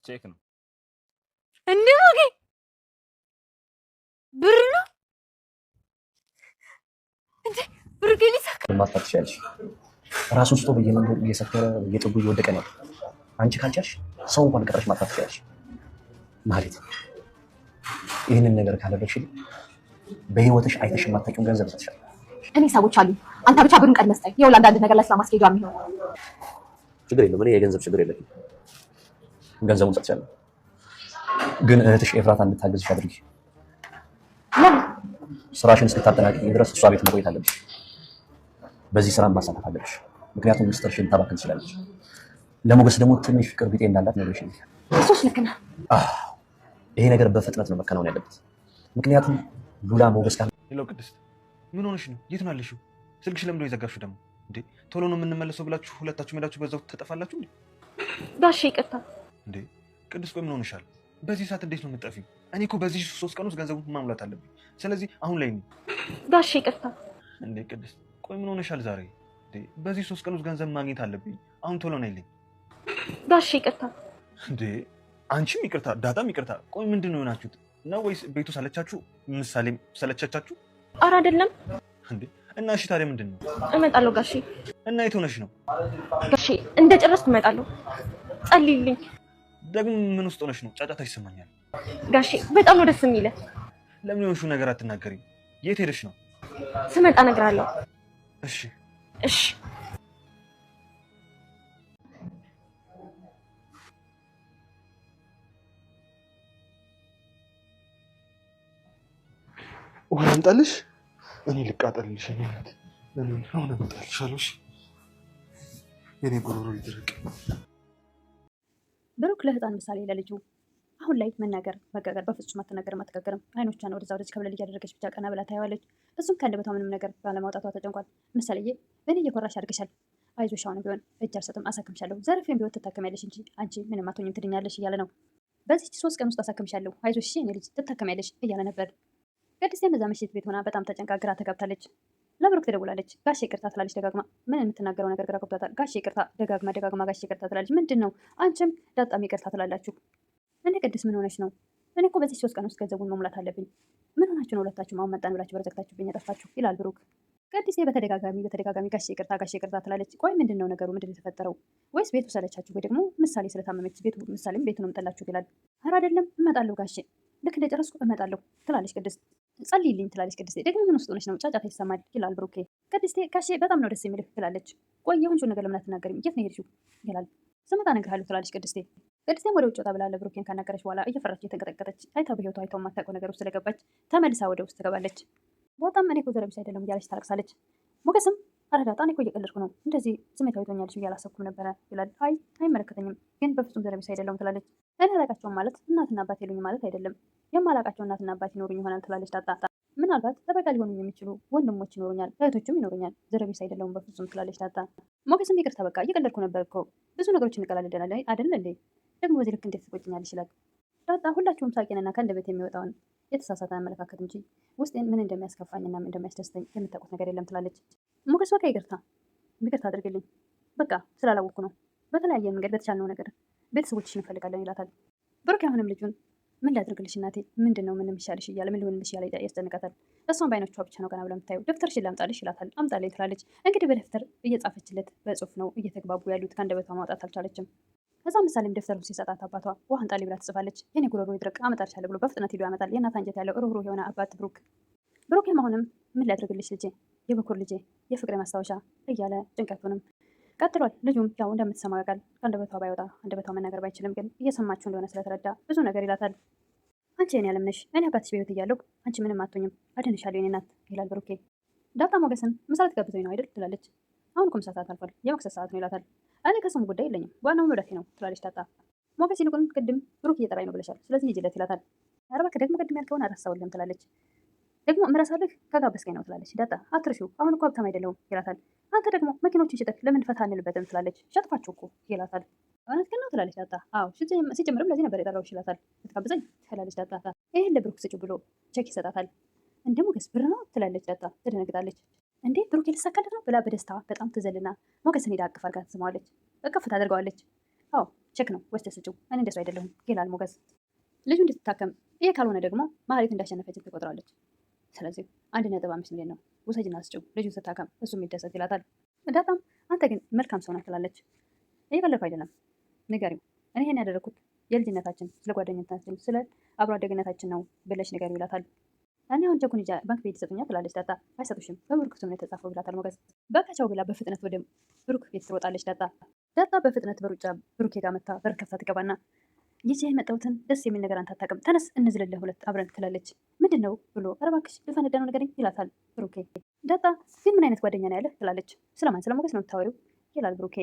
ቼክ ነው እንዴ? ሞጌ ብር ነው እንዴ? ብር ግን ይሳካ ማጥፋት ትችላለሽ። ራሱን ስቶ በየመንገዱ እየሰከረ እየጥጉ እየወደቀ ነው። አንቺ ካልቻልሽ ሰው እንኳን ቀረሽ ማጥፋት ትችላለሽ። ማለት ይህንን ነገር ካደረግሽ በህይወትሽ አይተሽ የማታውቂውን ገንዘብ እሰጥሻለሁ። እኔ ሰዎች አሉ። አንተ ብቻ ብሩን ቀድመህ ስጠኝ። ይኸውልህ አንዳንድ ነገር ላይ ስለማስኬዷ የሚሆን ችግር የለም። እኔ የገንዘብ ችግር የለብኝ። ገንዘቡን እሰጥሻለሁ። ግን እህትሽ ኤፍራታ እንድታገዝሽ አድርጊ። ለምን? ስራሽን እስክታጠናቅቂ ድረስ እሷ ቤት መቆየት አለብሽ። በዚህ ስራ ማሳተፍ አለብሽ። ምክንያቱም ሚስጥርሽን ልታባክን ትችላለች። ለሞገስ ደግሞ ትንሽ ፍቅር ቢጤ እንዳላት ነግሬሽኝ። እሱስ ልክ ነህ። ይሄ ነገር በፍጥነት ነው መከናወን ያለበት። ምክንያቱም ሉላ ሞገስ ካለ ሄሎ ቅድስት፣ ምን ሆነሽ ነው? የት ነው ያለሽው? ስልክሽ ለምንድን ነው የዘጋሽው ደግሞ? እንዴ ቶሎ ነው የምንመለሰው ብላችሁ ሁለታችሁ ሄዳችሁ በዛው ትጠፋላችሁ እንዴ? ጋሼ ይቅርታ። እንዴ ቅድስት፣ ቆይ ምን ሆነሻል? በዚህ ሰዓት እንዴት ነው የምትጠፊው? እኔ እኮ በዚህ 3 ቀን ውስጥ ገንዘቡን ማሙላት አለብኝ። ስለዚህ አሁን ላይ ነው። ጋሼ ይቅርታ። እንዴ ቅድስት፣ ቆይ ምን ሆነሻል ዛሬ? እንዴ በዚህ 3 ቀን ውስጥ ገንዘብ ማግኘት አለብኝ። አሁን ቶሎ ነይልኝ። ጋሼ ይቅርታ። እንዴ አንቺም ይቅርታ፣ ዳጣም ይቅርታ። ቆይ ምንድን ነው የሆናችሁት? ነው ወይስ ቤቱ ሰለቻችሁ? ምሳሌም ሰለቻቻችሁ? ኧረ አይደለም። እንዴ እና እሺ ታዲያ ምንድን ነው? እመጣለሁ ጋሼ። እና የት ሆነሽ ነው? ጋሼ እንደጨረስኩ እመጣለሁ። ጸልይልኝ። ደግሞ ምን ውስጥ ሆነሽ ነው? ጫጫታ ይሰማኛል። ጋሼ በጣም ነው ደስ የሚለ። ለምን የሆንሽው ነገር አትናገሪም? የት ሄደሽ ነው? ስመጣ እነግርሃለሁ። እሺ እሺ። ውሃ አምጣልሽ? እኔ ልቃጠልልሽ። አሁን አመጣልሻለሁ። የኔ ጉሮሮ ይድረቅ። ብሩክ ለህፃን ምሳሌ ለልጁ አሁን ላይ መናገር መጋገር በፍጹም አትናገርም፣ አትጋገርም። አይኖቿን ወደዛ ወደዚህ ከብለል እያደረገች ብቻ ቀና ብላ ታየዋለች። እሱም ከአንደበቷ ምንም ነገር ባለማውጣቷ ተጨንቋል። ምሳሌዬ እኔ እየኮራሽ አድርገሻል፣ አይዞሽ፣ አሁንም ቢሆን እጅ አልሰጥም፣ አሳክምሻለሁ። ዘርፌም ቢሆን ትታከሚያለሽ እንጂ አንቺ ምንም አትሆኝም፣ ትድኛለሽ እያለ ነው። በዚች 3 ቀን ውስጥ አሳክምሻለሁ፣ አይዞሽ እኔ ልጅ ትታከሚያለሽ እያለ ነበር። ቅድስቴም በዛ ምሽት ቤት ሆና በጣም ተጨንቃ ግራ ተጋብታለች። ለብሩክ ትደውላለች። ጋሼ ይቅርታ ትላለች ደጋግማ። ምን የምትናገረው ነገር ግራ ገብቷታል። ጋሼ ይቅርታ ደጋግማ ጋሼ ይቅርታ ትላለች። ምንድን ነው? አንቺም ዳጣም ይቅርታ ትላላችሁ። እንደ ቅድስት ምን ሆነች ነው? እኔ እኮ በዚህ 3 ቀን ውስጥ ገንዘቡን መሙላት አለብኝ። ምን ሆናችሁ ነው ሁለታችሁም አሁን መጣን ብላችሁ በረዘግታችሁብኝ የጠፋችሁ? ይላል ብሩክ። ቅድስቴ በተደጋጋሚ ጋሼ ይቅርታ ትላለች። ቆይ ምንድን ነው ነገሩ? ምንድን ነው የተፈጠረው? ወይስ ቤቱ ሰለቻችሁ? ወይ ደግሞ ምሳሌ ስለታመመች ምሳሌም ቤቱንም ጠላችሁ ይላል። ኧረ አይደለም፣ እመጣለሁ ጋሼ፣ ልክ እንደጨረስኩ እመጣለሁ ትላለች ቅድስት። ጸልይልኝ ትላለች ቅድስቴ። ደግሞ ምን ውስጥ ሆነች ነው? ጫጫታ ይሰማል ይላል ብሩኬ። ቅድስቴ ጋሼ በጣም ነው ደስ የሚልህ ትላለች። ቆይ የሆንሽውን ነገር ለምን አትናገሪም? የት ነው የሄድሽው? ይላል። ስመጣ እነግርሃለሁ ትላለች ቅድስቴ። ቅድስቴም ወደ ውጭ ወጣ ብላ ብሩኬን ካናገረች በኋላ እየፈራች እየተንቀጠቀጠች አይታ በህይወቷ አይተው የማታውቀው ነገር ውስጥ ስለገባች ተመልሳ ወደ ውስጥ ትገባለች። በጣም እኔ እኮ ዘረቢስ አይደለም እያለች ታለቅሳለች። ሞገስም ኧረ ዳጣ እኔ እኮ እየቀለድኩ ነው፣ እንደዚህ ስሜታዊ ትሆኛለሽ ብዬ አላሰብኩም ነበረ ይላል። አይ አይመለከተኝም፣ ግን በፍጹም ዘረቢስ አይደለም ትላለች። እኔ አላቃቸውም ማለት እናትና አባት የሉኝ ማለት አይደለም፣ የማላቃቸው እናትና አባት ይኖሩኝ ይሆናል ትላለች ዳጣ። ምናልባት ጠበቃ ሊሆኑ የሚችሉ ወንድሞች ይኖሩኛል፣ እህቶችም ይኖሩኛል፣ ዘረቢስ አይደለሁም በፍጹም ትላለች ዳጣ። ሞገስም ይቅርታ በቃ እየቀለድኩ ነበር እኮ ብዙ ነገሮች እንቀላለደናል አይደል እንዴ? ደግሞ በዚህ ልክ እንዴት ትቆጭኛለሽ ይላል። ዳጣ ሁላችሁም ሳቂንና ከአንደበት የሚወጣውን የተሳሳተ አመለካከት እንጂ ውስጤን ምን እንደሚያስከፋኝና ምን እንደሚያስደስተኝ የምታውቁት ነገር የለም ትላለች። ሞገስ በቃ ይቅርታ አድርግልኝ፣ በቃ ስላላወቅኩ ነው፣ በተለያየ መንገድ በተቻልነው ነገር ቤተሰቦችሽን እንፈልጋለን ይላታል። ብሩክ አሁንም ልጁን ምን ላድርግልሽ እናቴ፣ ምንድን ነው ምን የሚሻልሽ እያለ ምን ሊሆንልሽ እያለ ያስጨንቃታል። እሷን በአይኖቿ ብቻ ነው ቀና ብላ የምታየው። ደብተርሽን ላምጣልሽ ይላታል። አምጣልኝ ትላለች። እንግዲህ በደብተር እየጻፈችለት በጽሁፍ ነው እየተግባቡ ያሉት። ከአንደበቷ ማውጣት አልቻለችም። ከዛ ምሳሌም ደብተሩን ሲሰጣት አባቷ ውሃ አንጣልኝ ብላ ትጽፋለች። የኔ ጉሮሮ ይድረቅ አመጣልሻለሁ ብሎ በፍጥነት ሄዶ ያመጣል። የእናት አንጀት ያለው ሩህሩህ የሆነ አባት ብሩክም አሁንም ምን ላድርግልሽ ልጄ፣ የበኩር ልጄ፣ የፍቅሬ ማስታወሻ እያለ ጭንቀቱንም ቀጥሏል። ልጁም ያው እንደምትሰማው ያውቃል። ከአንደበቷ ባይወጣ አንደበቷ መናገር ባይችልም ግን እየሰማችሁ እንደሆነ ስለተረዳ ብዙ ነገር ይላታል። አንቺ የኔ ዓለም ነሽ፣ እኔ አባትሽ በህይወት እያለሁ አንቺ ምንም አትሆኝም፣ አድንሻለሁ የኔ እናት ይላል ብሩኬ። ዳጣ ሞገስን ምሳ ልትጋብዘኝ ነው አይደል ትላለች። አሁን እኮ ምሳ ሰዓት አልፏል፣ የመክሰስ ሰዓት ነው ይላታል። እኔ ከስሙ ጉዳይ የለኝም፣ ዋናው መብላቴ ነው ትላለች ዳጣ። ሞገስ ይልቁን ቅድም ብሩክ እየጠራኝ ነው ብለሻል፣ ስለዚህ ሂጂለት ይላታል። ኧረ እባክህ ደግሞ ቅድም ያልከውን አላሳውልም ትላለች። ደግሞ ምረሳልህ ከጋበዝከኝ ነው ትላለች ዳጣ። አትርሺው፣ አሁን እኮ ሀብታም አይደለሁም ይላታል። አንተ ደግሞ መኪኖችን ሽጠህ ለምን ፈታ አንልበትም ትላለች። ሸጥፋችሁ እኮ ይላታል። እውነት ግን ነው ትላለች ዳጣ። አዎ ሲጀምርም ለዚህ ነበር የጠራሁሽ ይላታል። ልትጋብዘኝ ትላለች ዳጣ። ይሄን ለብሩክ ስጪው ብሎ ቼክ ይሰጣታል። እንደ ሞገስ ብር ነው ትላለች ዳጣ። ትደነግጣለች። እንዴ ብሩክ ልሳካለት ነው ብላ በደስታ በጣም ትዘልና ሞገስን ሄዳ አቅፍ አድርጋ ትስመዋለች። እቅፍ ታደርገዋለች። አዎ ቼክ ነው ወስደሽ ስጪው፣ እኔ እንደሱ አይደለሁም ይላል ሞገስ። ልጁ እንድትታከም፣ ይሄ ካልሆነ ደግሞ ማህሌት እንዳሸነፈችን ትቆጥራለች። ስለዚህ 1.5 ሚሊዮን ነው ውሰጅና ስጪው፣ ልጁ ስታከም እሱ የሚደሰት ይላታል። ዳጣም አንተ ግን መልካም ሰው ነህ ትላለች። እየቀለድኩ አይደለም ንገሪው፣ እኔ ይሄን ያደረኩት የልጅነታችን ስለ ጓደኝነታችን ስለ አብሮ አደግነታችን ነው ብለሽ ንገሪው ይላታል። እኔ አሁን ቸኩን ይዛ ባንክ ቤት ይሰጡኛል ትላለች ዳጣ። አይሰጡሽም፣ በብሩክ ስም ነው የተጻፈው ይላታል ሞገስ። በቃ ቻው ብላ በፍጥነት ወደ ብሩክ ቤት ትሮጣለች ዳጣ በፍጥነት በሩጫ ብሩኬ ጋር መታ በር ከፍታ ትገባና ይዤ የመጣሁትን ደስ የሚል ነገር አንተ አታውቅም፣ ተነስ እንዝልልህ ሁለት አብረን ትላለች። ምንድን ነው ብሎ ኧረ እባክሽ ልፈነዳ ነው ንገረኝ ይላታል ብሩኬ። ዳጣ ግን ምን አይነት ጓደኛ ነው ያለህ ትላለች። ስለማን ስለ ሞገስ ነው የምታወሪው ይላል ብሩኬ።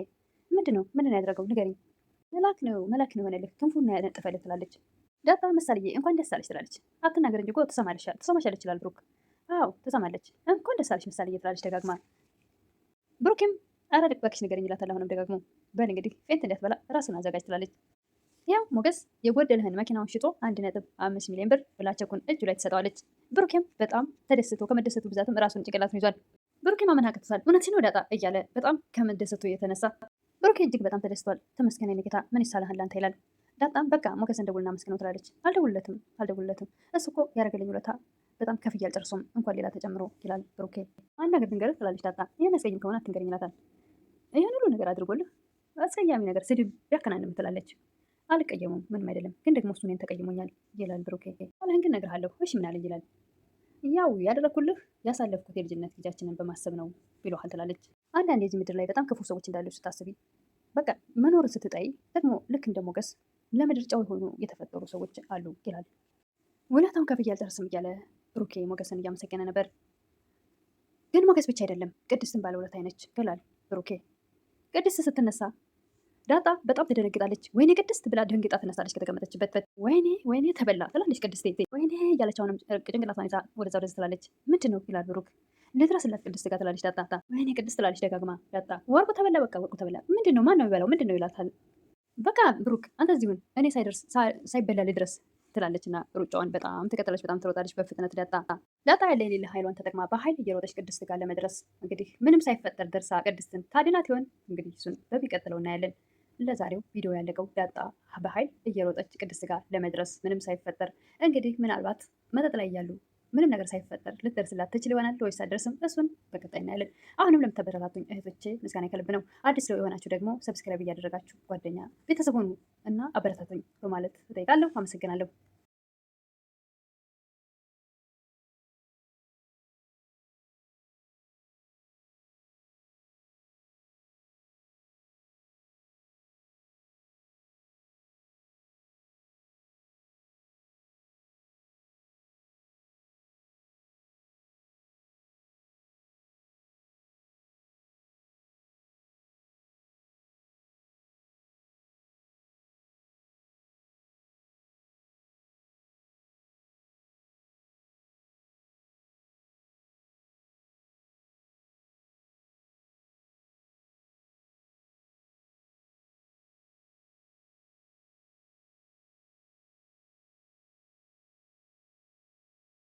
ምንድን ነው ያደረገው ንገረኝ። መልአክ ነው የሆነልህ ክንፉን ያነጠፈልህ ትላለች ዳጣ። ምሳሌዬ እንኳን ደስ አለች ትላለች። አትናገር እንጂ እኮ ትሰማሻለች ይላል ብሩክ። አዎ ትሰማለች፣ እንኳን ደስ አለች ምሳሌዬ ትላለች ደጋግማ። ብሩኬም ኧረ እባክሽ ንገረኝ ይላታል አሁንም ደጋግሞ። በል እንግዲህ ፌንት እንዳትበላ ራስን አዘጋጅ ትላለች። ያው ሞገስ የጎደልህን መኪናውን ሽጦ 1.5 ሚሊዮን ብር ብላቸኩን እጁ ላይ ትሰጠዋለች። ብሩኬም በጣም ተደስቶ ከመደሰቱ ብዛትም ራሱን ጭንቅላቱን ይዟል። ብሩኬም ማመን አቅቶታል። እውነትሽ ነው ዳጣ እያለ በጣም ከመደሰቱ የተነሳ ብሩኬ እጅግ በጣም ተደስቷል። ተመስገን የኔ ጌታ ምን ይሳልሃል አንተ ይላል። ዳጣም በቃ ሞገስን ደውልና መስገነው ትላለች። አልደውልለትም እሱ እኮ ያደረገልኝ ውለታ በጣም ከፍዬ አልጨርሰውም እንኳን ሌላ ተጨምሮ ይላል ብሩኬ። አንድ ነገር ልንገርህ ትላለች ዳጣ። የሚያስቀይም ከሆነ አትንገረኝ ይላታል። ይህን ሁሉ ነገር አድርጎልህ አስቀያሚ ነገር ስድብ ቢያከናንም ትላለች። አልቀየሙም ምንም አይደለም፣ ግን ደግሞ እሱ እኔን ተቀይሞኛል ይላል ብሩኬ። አለህን ግን እነግርሃለሁ እሺ ምን አለኝ ይላል። ያው ያደረኩልህ ያሳለፍኩት የልጅነት ጊዜያችንን በማሰብ ነው ብሎሃል ትላለች። አንዳንድ የዚህ ምድር ላይ በጣም ክፉ ሰዎች እንዳሉ ስታስቢ በቃ መኖርን ስትጠይ ደግሞ ልክ እንደ ሞገስ ለምድር ጨው የሆኑ የተፈጠሩ ሰዎች አሉ ይላል። ውለታውን ከፍዬ አልጨርስም እያለ ብሩኬ ሞገስን እያመሰገነ ነበር። ግን ሞገስ ብቻ አይደለም ቅድስትን ባለውለታ ነች ይላል ብሩኬ። ቅድስት ስትነሳ ዳጣ በጣም ትደነግጣለች። ወይኔ ቅድስት ብላ ደንግጣ ትነሳለች ከተቀመጠችበት። ወይኔ ተበላ ትላለች ቅድስት። ወይኔ እያለች አሁንም ጭንቅላቷን ይዛ ወደዛ ወደዚህ ትላለች። ምንድን ነው ይላል ብሩክ። ልድረስላት ቅድስት ጋር ትላለች ዳጣ። ወይኔ ቅድስት ትላለች ደጋግማ ዳጣ። ወርቁ ተበላ፣ በቃ ወርቁ ተበላ። ምንድን ነው ማን ነው የሚበላው ምንድን ነው ይላታል። በቃ ብሩክ አንተ እዚሁን እኔ ሳይበላ ልድረስ ትላለች እና ሩጫዋን በጣም ትቀጥላለች። በጣም ትሮጣለች በፍጥነት ዳጣ ያለ የሌለ ኃይሏን ተጠቅማ በኃይል እየሮጠች ቅድስት ጋር ለመድረስ እንግዲህ ምንም ሳይፈጠር ደርሳ ቅድስትን ታድናት ይሆን እንግዲህ እሱን በሚቀጥለው እናያለን። ለዛሬው ቪዲዮ ያለቀው ዳጣ በኃይል እየሮጠች ቅድስት ጋር ለመድረስ ምንም ሳይፈጠር እንግዲህ ምናልባት መጠጥ ላይ እያሉ ምንም ነገር ሳይፈጠር ልትደርስላት ትችል ይሆናል ወይስ አትደርስም? እሱን በቀጣይ እናያለን። አሁንም ለምታበረታቱኝ እህቶቼ ምስጋና ከልብ ነው። አዲስ የሆናችሁ ደግሞ ሰብስክራይብ እያደረጋችሁ ጓደኛ ቤተሰብ ሁኑ እና አበረታቱኝ በማለት እጠይቃለሁ። አመሰግናለሁ።